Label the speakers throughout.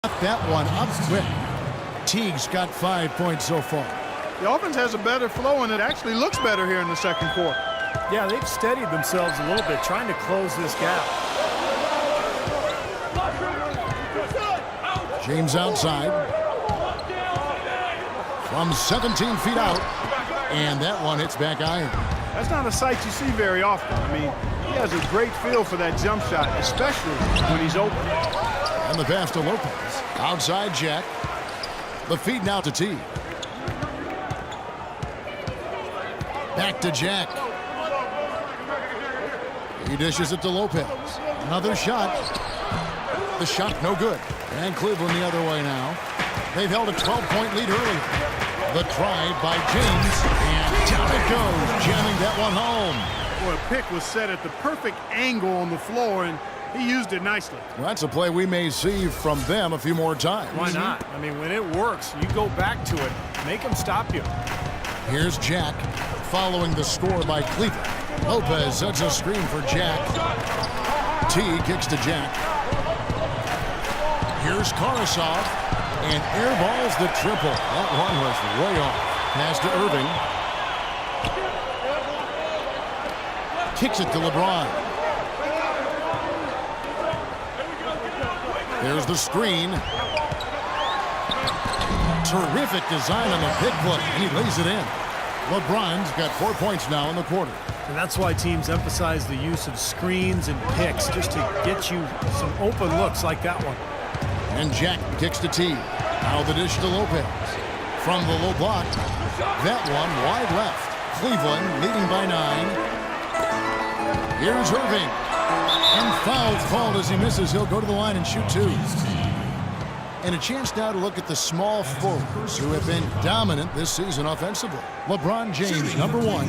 Speaker 1: That one up quick. Teague's got 5 points so far.
Speaker 2: The offense has a better flow, and it actually looks better here in the second quarter.
Speaker 3: Yeah, they've steadied themselves a little bit, trying to close this gap.
Speaker 1: James outside. From 17 feet out. And that one hits back iron.
Speaker 2: That's not a sight you see very often. I mean, he has a great feel for that jump shot, especially when he's open.
Speaker 1: And the pass to Lopez. Outside Jack. The feed now to T. Back to Jack. He dishes it to Lopez. Another shot. The shot no good. And Cleveland the other way now. They've held a 12-point lead earlier. The try by James. And down it goes. Jamming that one home.
Speaker 2: Boy, a pick was set at the perfect angle on the floor, and he used it nicely.
Speaker 1: Well, that's a play we may see from them a few more times.
Speaker 3: Why not? I mean, when it works, you go back to it. Make them stop you.
Speaker 1: Here's Jack following the score by Cleveland. Lopez sets a screen for Jack. T kicks to Jack. Here's Karasov and airballs the triple. That one was way off. Pass to Irving. Kicks it to LeBron. There's the screen. Terrific design on the pick play, and he lays it in. LeBron's got 4 points now in the quarter.
Speaker 3: And that's why teams emphasize the use of screens and picks, just to get you some open looks like that one.
Speaker 1: And Jack kicks to T. Now the dish to Lopez. From the low block. That one wide left. Cleveland leading by 9. Here's Irving. And foul's called as he misses. He'll go to the line and shoot 2. And a chance now to look at the small forwards who have been dominant this season offensively. LeBron James, number 1.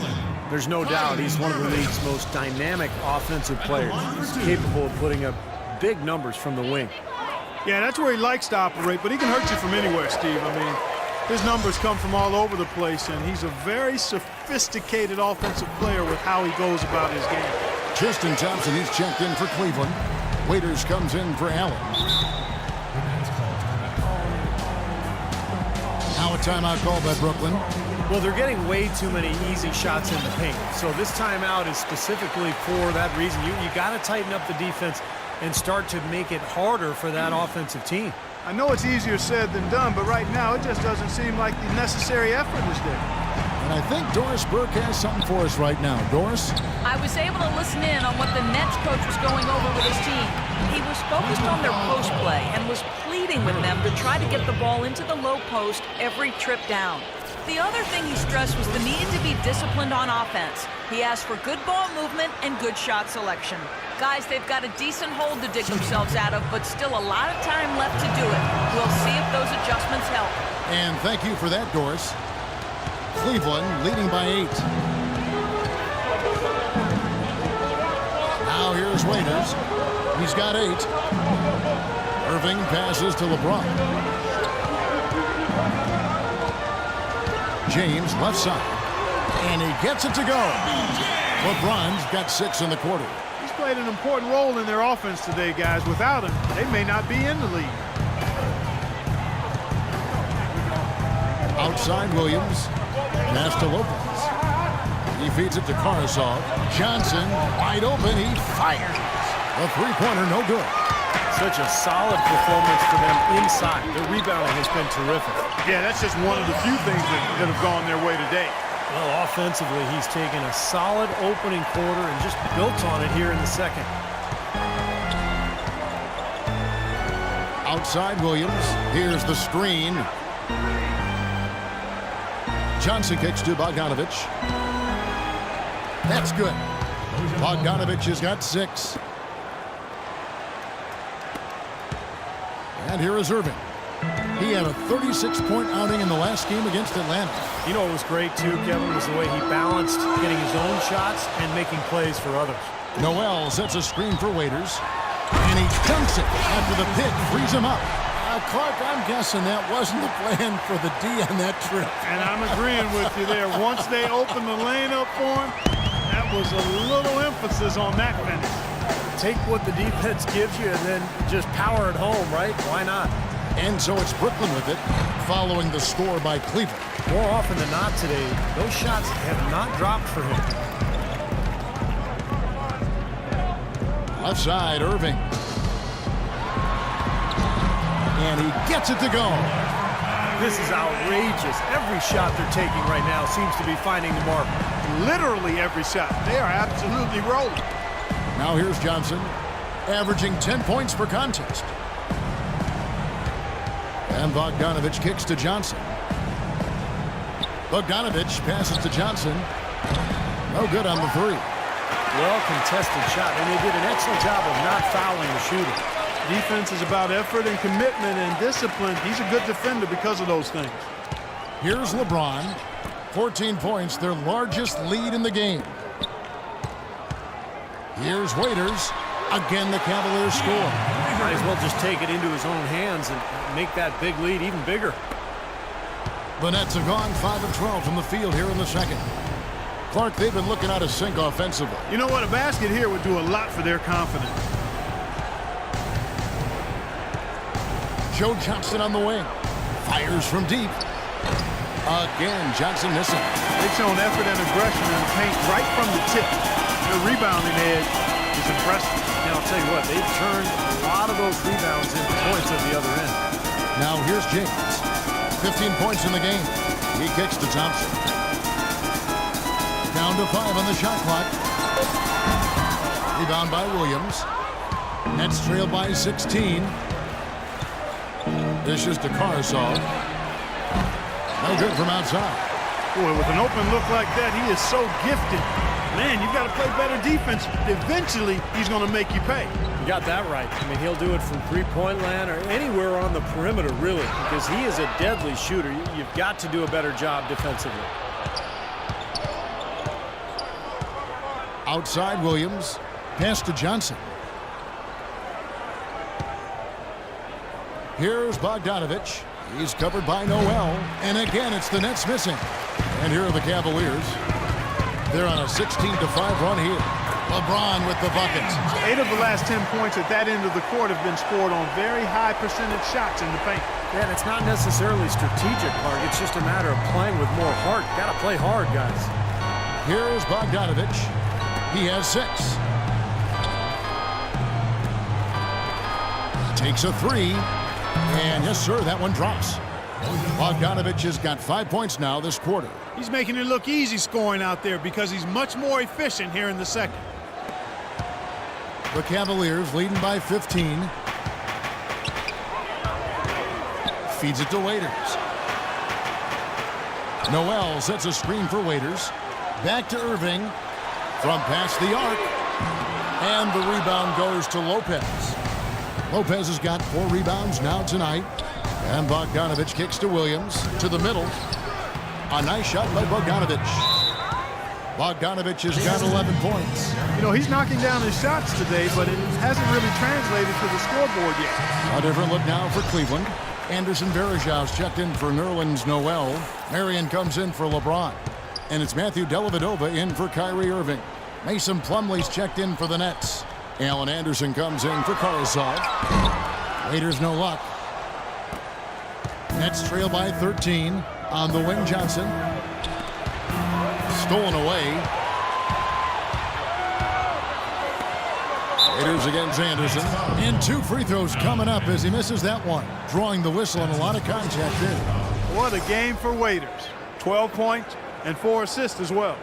Speaker 3: There's no doubt he's one of the league's most dynamic offensive players. He's capable of putting up big numbers from the wing.
Speaker 2: Yeah, that's where he likes to operate, but he can hurt you from anywhere, Steve. I mean, his numbers come from all over the place, and he's a very sophisticated offensive player with how he goes about his game.
Speaker 1: Tristan Thompson, he's checked in for Cleveland. Waiters comes in for Allen. Now a timeout called by Brooklyn.
Speaker 3: Well, they're getting way too many easy shots in the paint. So this timeout is specifically for that reason. You got to tighten up the defense and start to make it harder for that offensive team.
Speaker 2: I know it's easier said than done, but right now it just doesn't seem like the necessary effort is there.
Speaker 1: And I think Doris Burke has something for us right now. Doris?
Speaker 4: I was able to listen in on what the Nets coach was going over with his team. He was focused on their post play and was pleading with them to try to get the ball into the low post every trip down. The other thing he stressed was the need to be disciplined on offense. He asked for good ball movement and good shot selection. Guys, they've got a decent hole to dig themselves out of, but still a lot of time left to do it. We'll see if those adjustments help.
Speaker 1: And thank you for that, Doris. Cleveland leading by 8. Now here's Waiters. He's got 8. Irving passes to LeBron. James left side. And he gets it to go. LeBron's got 6 in the quarter.
Speaker 2: He's played an important role in their offense today, guys. Without him, they may not be in the league.
Speaker 1: Outside Williams. Pass to Lopez. He feeds it to Karasov. Johnson wide open. He fires. A three-pointer, no good.
Speaker 3: Such a solid performance for them inside. The rebounding has been terrific.
Speaker 2: Yeah, that's just one of the few things that have gone their way today.
Speaker 3: Well, offensively, he's taken a solid opening quarter and just built on it here in the second.
Speaker 1: Outside Williams. Here's the screen. Johnson kicks to Bogdanovich. That's good. Bogdanovich has got 6. And here is Irving. He had a 36-point outing in the last game against Atlanta.
Speaker 3: You know what was great, too, Kevin, was the way he balanced getting his own shots and making plays for others.
Speaker 1: Noel sets a screen for Waiters. And he dunks it after the pick frees him up. Clark, I'm guessing that wasn't the plan for the D on that trip.
Speaker 2: And I'm agreeing with you there. Once they opened the lane up for him, that was a little emphasis on that finish.
Speaker 3: Take what the defense gives you and then just power it home, right? Why not?
Speaker 1: And so it's Brooklyn with it, following the score by Cleveland.
Speaker 3: More often than not today, those shots have not dropped for him.
Speaker 1: Left side, Irving. And he gets it to go.
Speaker 3: This is outrageous. Every shot they're taking right now seems to be finding the mark.
Speaker 2: Literally every shot. They are absolutely rolling.
Speaker 1: Now here's Johnson, averaging 10 points per contest. And Bogdanovich kicks to Johnson. Bogdanovich passes to Johnson. No good on the three.
Speaker 3: Well contested shot, and they did an excellent job of not fouling the shooter.
Speaker 2: Defense is about effort and commitment and discipline. He's a good defender because of those things.
Speaker 1: Here's LeBron. 14 points, their largest lead in the game. Here's Waiters. Again, the Cavaliers score.
Speaker 3: Might as well just take it into his own hands and make that big lead even bigger.
Speaker 1: The Nets have gone 5 of 12 from the field here in the second. Clark, they've been looking out of sync offensively.
Speaker 2: You know what? A basket here would do a lot for their confidence.
Speaker 1: Joe Johnson on the wing. Fires from deep. Again, Johnson missing.
Speaker 2: They've shown effort and aggression in the paint right from the tip. Their rebounding edge is impressive.
Speaker 3: Now, I'll tell you what, they've turned a lot of those rebounds into points at the other end.
Speaker 1: Now here's James. 15 points in the game. He kicks to Thompson. Down to 5 on the shot clock. Rebound by Williams. Nets trail by 16. This is to Carsall. No good from outside.
Speaker 2: Boy, with an open look like that, he is so gifted. Man, you've got to play better defense. Eventually, he's going to make you pay.
Speaker 3: You got that right. I mean, he'll do it from three-point land or anywhere on the perimeter, really, because he is a deadly shooter. You've got to do a better job defensively.
Speaker 1: Outside Williams. Pass to Johnson. Here's Bogdanovich. He's covered by Noel. And again, it's the Nets missing. And here are the Cavaliers. They're on a 16-5 run here. LeBron with the buckets.
Speaker 2: 8 of the last 10 points at that end of the court have been scored on very high percentage shots in the paint.
Speaker 3: Yeah, and it's not necessarily strategic, Clark. It's just a matter of playing with more heart. Got to play hard, guys.
Speaker 1: Here's Bogdanovich. He has 6. Takes a 3. And yes, sir, that one drops. Bogdanovich has got 5 points now this quarter.
Speaker 2: He's making it look easy scoring out there because he's much more efficient here in the second.
Speaker 1: The Cavaliers leading by 15. Feeds it to Waiters. Noel sets a screen for Waiters. Back to Irving. From past the arc. And the rebound goes to Lopez. Lopez has got 4 rebounds now tonight. And Bogdanovich kicks to Williams. To the middle. A nice shot by Bogdanovich. Bogdanovich has got 11 points.
Speaker 2: You know, he's knocking down his shots today, but it hasn't really translated to the scoreboard yet.
Speaker 1: A different look now for Cleveland. Anderson Varejão's checked in for Nerlens Noel. Marion comes in for LeBron. And it's Matthew Dellavedova in for Kyrie Irving. Mason Plumlee's checked in for the Nets. Allen Anderson comes in for Carsall. Raiders no luck. Nets trail by 13. On the wing, Johnson. Stolen away. Raiders against Anderson. And 2 free throws coming up as he misses that one. Drawing the whistle and a lot of contact there.
Speaker 2: What a game for Waiters. 12 points and 4 assists as well.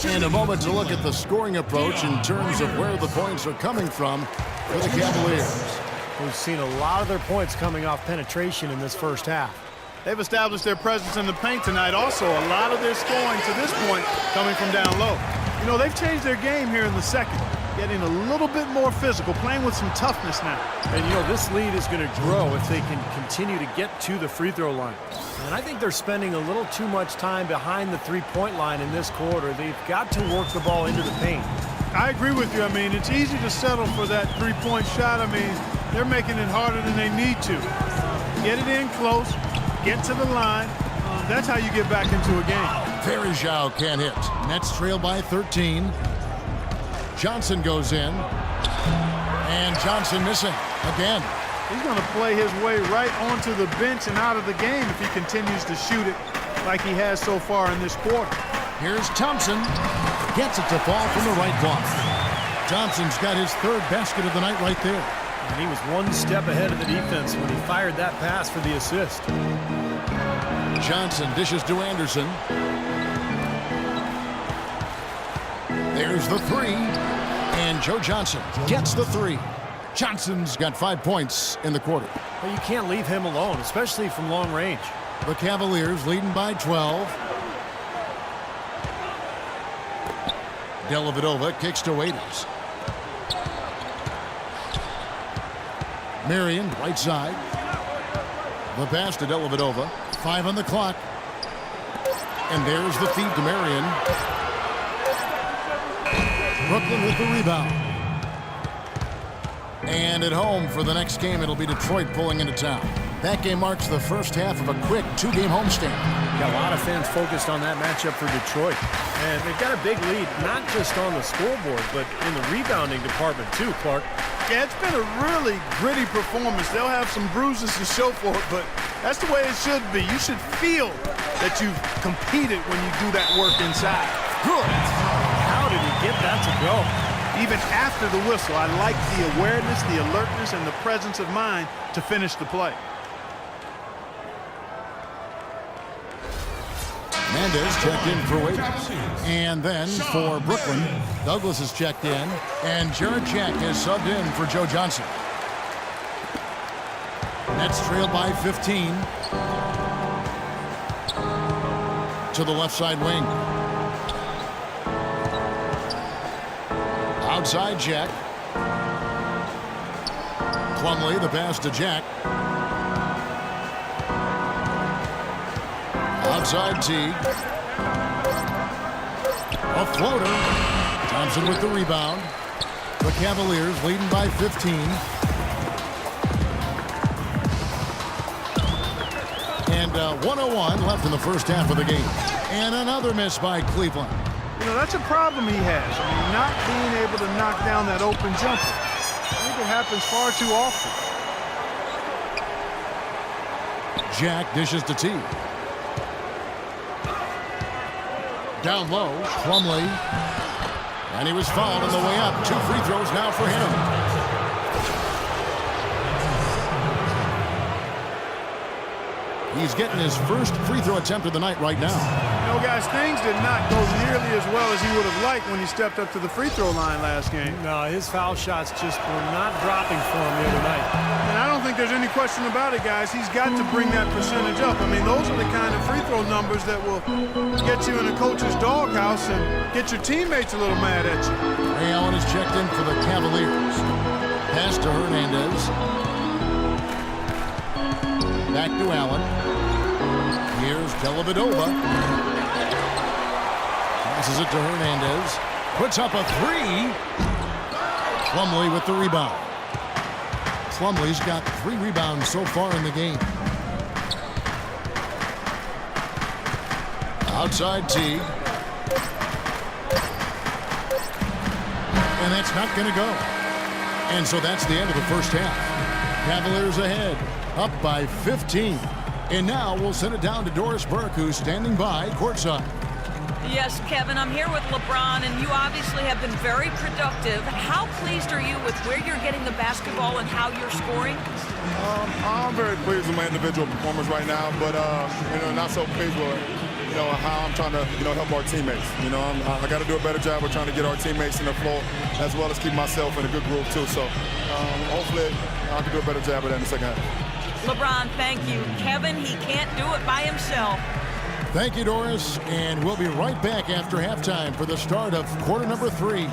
Speaker 1: And a moment to look at the scoring approach in terms of where the points are coming from for the Cavaliers.
Speaker 3: We've seen a lot of their points coming off penetration in this first half.
Speaker 2: They've established their presence in the paint tonight. Also, a lot of their scoring to this point coming from down low. You know, they've changed their game here in the second, getting a little bit more physical, playing with some toughness now.
Speaker 3: And, you know, this lead is going to grow if they can continue to get to the free throw line. And I think they're spending a little too much time behind the three-point line in this quarter. They've got to work the ball into the paint.
Speaker 2: I agree with you. I mean, it's easy to settle for that three-point shot. I mean, they're making it harder than they need to. Get it in close, get to the line. That's how you get back into a game.
Speaker 1: Varejão can't hit. Nets trail by 13. Johnson goes in. And Johnson missing again.
Speaker 2: He's going to play his way right onto the bench and out of the game if he continues to shoot it like he has so far in this quarter.
Speaker 1: Here's Thompson. Gets it to fall from the right block. Thompson's got his third basket of the night right there.
Speaker 3: And he was one step ahead of the defense when he fired that pass for the assist.
Speaker 1: Johnson dishes to Anderson. There's the three. And Joe Johnson gets the three. Johnson's got 5 points in the quarter.
Speaker 3: But you can't leave him alone, especially from long range.
Speaker 1: The Cavaliers leading by 12. Dellavedova kicks to Waiters. Marion, right side. The pass to Dellavedova. 5 on the clock. And there's the feed to Marion. Brooklyn with the rebound. And at home for the next game, it'll be Detroit pulling into town. That game marks the first half of a quick 2-game homestand.
Speaker 3: Got a lot of fans focused on that matchup for Detroit. And they've got a big lead, not just on the scoreboard, but in the rebounding department too, Clark.
Speaker 2: Yeah, it's been a really gritty performance. They'll have some bruises to show for it, but that's the way it should be. You should feel that you've competed when you do that work inside.
Speaker 3: Good. How did he get that to go?
Speaker 2: Even after the whistle, I like the awareness, the alertness, and the presence of mind to finish the play.
Speaker 1: Mendez checked in for Waiters. And then for Brooklyn, Douglas has checked in. And Jared Jack has subbed in for Joe Johnson. Nets trailed by 15. To the left side wing. Outside Jack. Plumlee, the pass to Jack. Outside Teague. A floater. Thompson with the rebound. The Cavaliers leading by 15. And 1:01 left in the first half of the game. And another miss by Cleveland.
Speaker 2: You know, that's a problem he has. I mean, not being able to knock down that open jumper. I think it happens far too often.
Speaker 1: Jack dishes to Teague. Down low, Plumlee. And he was fouled on the way up. 2 free throws now for him. He's getting his first free throw attempt of the night right now.
Speaker 2: You know, guys, things did not go nearly as well as he would have liked when he stepped up to the free throw line last game.
Speaker 3: No, his foul shots just were not dropping for him the other night.
Speaker 2: And I don't think there's any question about it, guys. He's got to bring that percentage up. I mean, those are the kind of free throw numbers that will get you in a coach's doghouse and get your teammates a little mad at you.
Speaker 1: Ray Allen has checked in for the Cavaliers. Pass to Hernandez. Back to Allen. Here's Dellavedova. Passes it to Hernandez. Puts up a three. Plumlee with the rebound. Plumlee's got 3 rebounds so far in the game. Outside Teague. And that's not going to go. And so that's the end of the first half. Cavaliers ahead, up by 15. And now we'll send it down to Doris Burke, who's standing by courtside.
Speaker 4: Yes, Kevin, I'm here with LeBron, and you obviously have been very productive. How pleased are you with where you're getting the basketball and how you're scoring?
Speaker 5: I'm very pleased with my individual performance right now, but not so pleased with how I'm trying to help our teammates. I got to do a better job of trying to get our teammates in the floor as well as keep myself in a good groove too. So hopefully I can do a better job of that in the second half.
Speaker 4: LeBron, thank you. Kevin, he can't do it by himself.
Speaker 1: Thank you, Doris, and we'll be right back after halftime for the start of quarter number 3.